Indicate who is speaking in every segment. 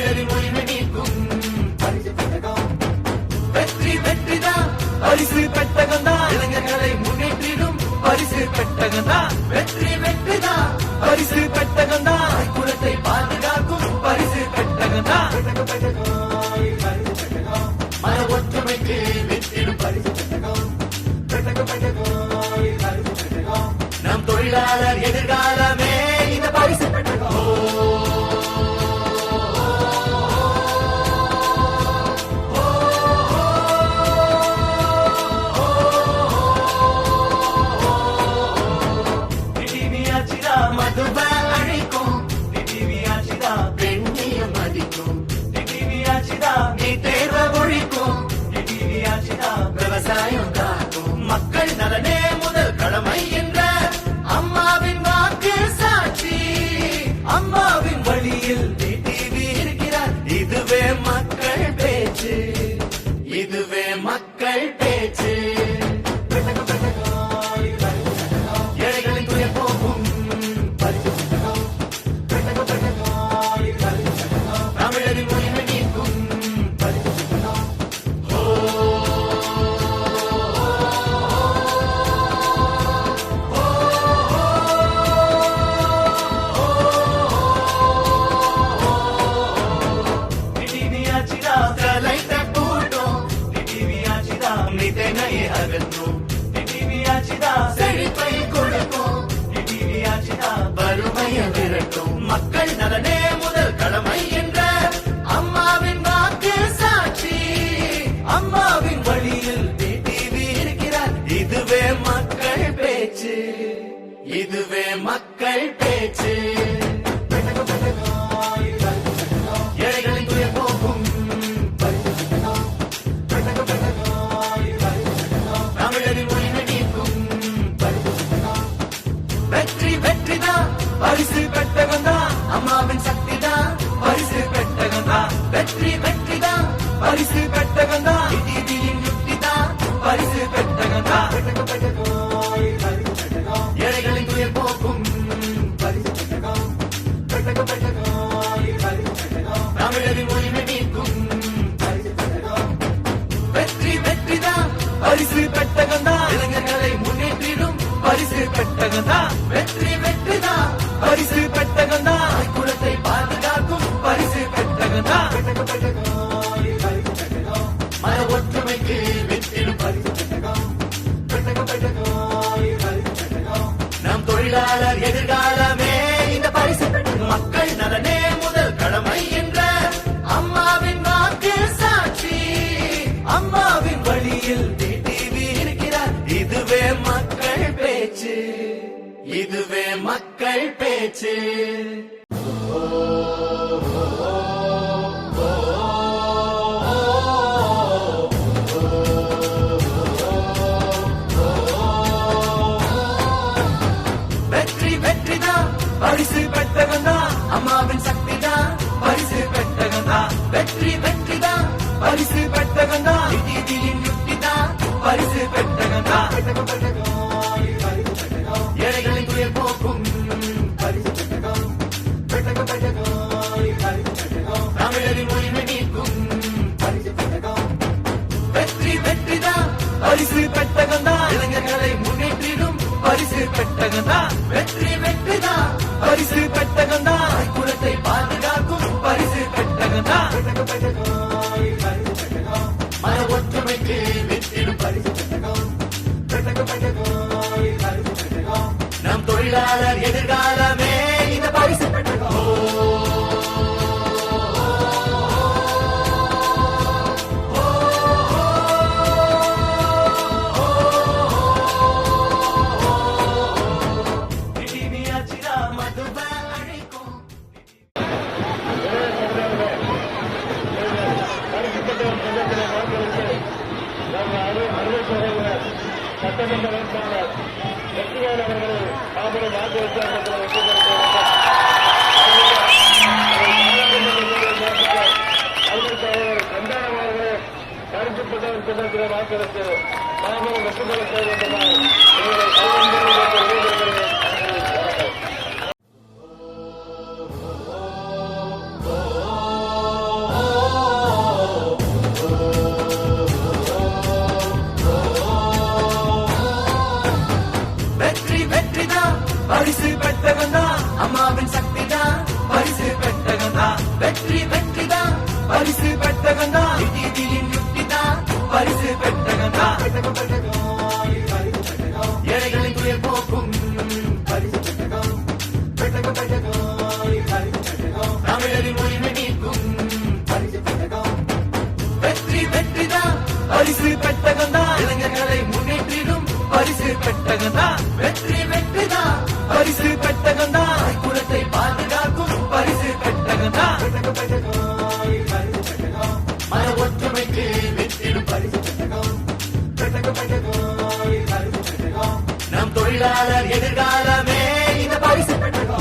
Speaker 1: தமிழரின் உரிமை நீக்கும் பரிசு பெட்டகம். வெற்றி வெற்றிதான் பரிசு பெட்டகம் தான். இளைஞர்களை முன்னேற்றிடும் பரிசு பெட்டகம் தான். வெற்றி வெற்றிதான் பரிசு பெட்டகம் தான். குலத்தை பாதுகாக்கும் பரிசு பெட்டகம் தான். மன ஒற்றுமைக்கு வெற்றிடும் பரிசு பெட்டகம். நம் தொழிலாளர் எதிர்காலமே இந்த பரிசு பெட்டகம். மதுவ அழைக்கும் டிடிவியாச்சிதா பெண்ணியம் மதிக்கும் டிடிவியாச்சிதா நீ தேர்வ ஒழிக்கும் டிடிவியாச்சிதா விவசாயம் காக்கும் மக்கள் நலனே முதல் கடமை என்ற அம்மாவின் வாக்கு சாட்சி. அம்மாவின் வழியில் டிடிவி இருக்கிறார். இதுவே மக்கள் பேச்சு. இதுவே மக்கள் பேச்சு. செழிப்பை கொடுக்கும் டிடிவியாச்சிதா வறுமையை விரட்டும். மக்கள் நலனே முதல் கடமை என்ற அம்மாவின் வாக்கு சாட்சி. அம்மாவின் வழியில் டிடிவி இருக்கிறார். இதுவே மக்கள் பேச்சு. இதுவே மக்கள் பேச்சு. ஏழைகளின் துயர் போக்கும் தமிழரின் உரிமை நீக்கும் வெற்றி வெற்றிதான் பரிசு பெட்டகம் தான். அம்மாவின் சக்தி தான் பரிசு பெட்டகம் தான். வெற்றி வெற்றிதான் பரிசு பெட்டகம் தான். டிடிவியின் யுக்தி தான் பரிசு பெட்டகம் தான். ஏழைகளின் துயர் போக்கும் பரிசு பெட்டகம். தமிழரின் உரிமை நீக்கும் பரிசு பெட்டகம். வெற்றி வெற்றிதான் பரிசு பெட்டகம் தான். இளைஞர்களை முன்னேற்றிடும் பரிசு பெட்டகம் தான். வெற்றி வெற்றிதான் பரிசு பெட்டகம் தான். குலத்தை பாதுகாக்கும் பரிசு பெட்டகம் தான். மன ஒற்றுமைக்கு வெற்றிடும் பரிசு பெட்டகம். நம் தொழிலாளர் எதிர்காலமே இந்த பரிசு பெட்டகம். மக்கள் நலனே முதல் கடமை என்ற அம்மாவின் வாக்கு சாட்சி. அம்மாவின் வழியில் டிடிவி இருக்கிறார். இதுவே மக்கள் பேச்சு. இதுவே மக்கள் பேச்சு. வெற்றி வெற்றிதான் பரிசு பெட்டகம் தான். அம்மாவின் சக்தி தான் பரிசு பெட்டகம் தான். வெற்றி வெற்றிதான் பரிசு பெட்டகம் தான். டிடிவியின் யுக்தி தான் பரிசு பெட்டகம் தான். ஏழைகளின் துயர் போக்கும் பரிசு பெட்டகம். தமிழரின் உரிமை நீக்கும் பரிசு பெட்டகம். வெற்றி வெற்றிதான் பரிசு பெட்டகம் தான். இளைஞர்களை முன்னேற்றிடும் பரிசு பெட்டகம் தான். வெற்றி வெற்றிதான் பரிசு பெட்டகம் தான். குலத்தை பாதுகாக்கும் பரிசு பெட்டகம் தான். மன ஒற்றுமைக்கு வெற்றிடும் பரிசு பெட்டகம். நம் தொழிலாளர் எதிர்காலமே இந்த பரிசு பெட்டகம்.
Speaker 2: சட்டமன்ற வேட்பாளர் வெற்றிவேல் அவர்களை மாபெரும் வாக்கு வித்தியாசத்தில் வெற்றி பெறுவதற்கு கருத்துப்பட்ட திட்டத்தில் வாக்களித்து மாபெரும் வெற்றி பெற வேண்டும்.
Speaker 1: பரிசு பெட்டகம் தான் இளைஞர்களை முன்னேற்றிடும் பரிசு பெட்டகம் தான் வெற்றி வெற்றிதான் பரிசு பெட்டகம் தான் குலத்தை பாதுகாக்கும் பரிசு பெட்டகம் தான் மன ஒற்றுமைக்கு வெற்றிடும் பரிசு பெட்டகம் நம் தொழிலாளர் எதிர்காலமே இந்த பரிசு பெட்டகம்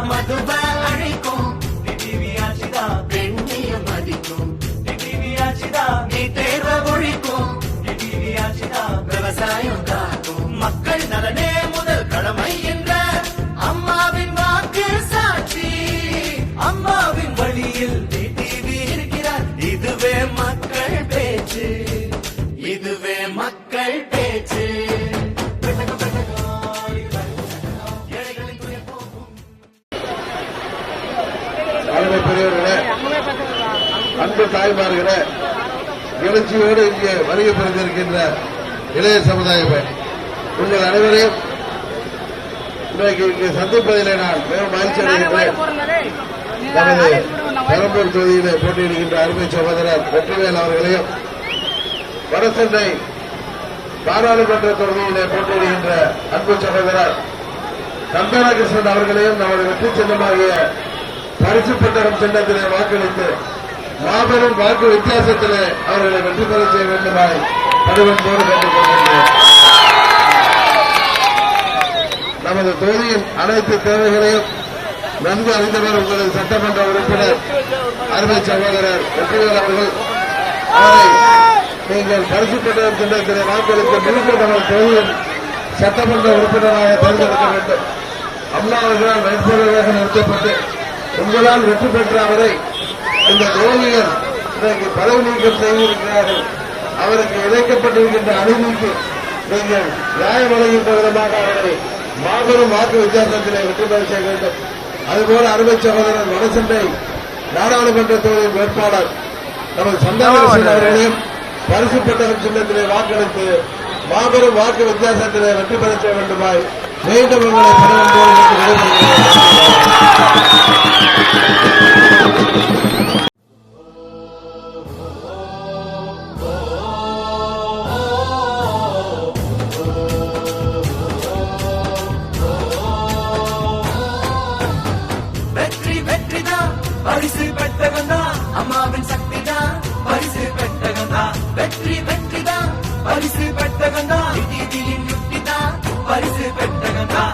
Speaker 1: மதுவ அழைக்கும் டிவியாச்சிதா பெண்ணியம் மதிக்கும் டிவியாச்சிதா நீ தேர்வ ஒழிக்கும் டிவியாச்சிதா விவசாயம் காக்கும் மக்கள் நலனே முதல் கடமை என்ற அம்மாவின் வாக்கு சாட்சி அம்மாவின் வழியில் டிவி இருக்கிறார் இதுவே மக்கள் பேச்சு இதுவே மக்கள் பேச்சு
Speaker 2: அருமை பெரியவர்களே, அன்பு தாய்மார்களே, எழுச்சியோடு இங்கே வருகை புரிந்திருக்கின்ற இளைய சமுதாயமே, உங்கள் அனைவரையும் இன்றைக்கு இங்கே சந்திப்பதிலே நான் மிகவும் மகிழ்ச்சி அடைகின்றேன். நமது பெரம்பூர் தொகுதியிலே போட்டியிடுகின்ற அருமை சகோதரர் வெற்றிவேல் அவர்களையும், வடசென்னை பாராளுமன்ற தொகுதியிலே போட்டியிடுகின்ற அன்பு சகோதரர் கம்பராகிருஷ்ணன் அவர்களையும் நமது வெற்றி சின்னமாகிய பரிசு பெட்டகம் சின்னத்திலே வாக்களித்து மாபெரும் வாக்கு வித்தியாசத்திலே அவர்களை வெற்றி பெற செய்ய வேண்டுமாய் பணிவன்போடு கேட்டுக் கொள்கின்றேன். நமது தொகுதியின் அனைத்து தேவைகளையும் நன்கு அறிந்தவர் உங்களது சட்டமன்ற உறுப்பினர் அருமை சகோதரர் வெற்றிவேல் அவர்கள். அவரை நீங்கள் பரிசு பெட்டகம் சின்னத்திலே வாக்களித்து மீண்டும் நமது தொகுதியின் சட்டமன்ற உறுப்பினராக தேர்ந்தெடுக்க வேண்டும். அம்மா அவர்களால் வேட்பாளராக நிறுத்தப்பட்டு உங்களால் வெற்றி பெற்ற அவரை இந்த தோழியர் இன்றைக்கு பதவி நீக்கம் செய்திருக்கிறார்கள். அவருக்கு இழைக்கப்பட்டிருக்கின்ற அநீதிக்கு நீங்கள் நியாயம் வழங்குகின்ற விதமாக அவரை மாபெரும் வாக்கு வித்தியாசத்திலே வெற்றி பெற செய்ய வேண்டும். அதுபோல அருமை சகோதரர் வடசென்னை நாடாளுமன்ற தொகுதியின் வேட்பாளர் நமது சந்தானகிருஷ்ணன் அவர்களையும் பரிசு பெட்டகம் சின்னத்திலே வாக்களித்து மாபெரும் வாக்கு வித்தியாசத்திலே வெற்றி பெற செய்ய வேண்டுமாய் மீண்டும் உங்களை பணிவன்போடு
Speaker 1: வெற்றி வெற்றிதான் பரிசு பெட்டகம் தான் அம்மாவின் சக்தி தான் பரிசு பெட்டகம் தான் வெற்றி வெற்றிதான் பரிசு பெட்டகம் தான் யுக்தி தான் பரிசு பெட்டகம் தான்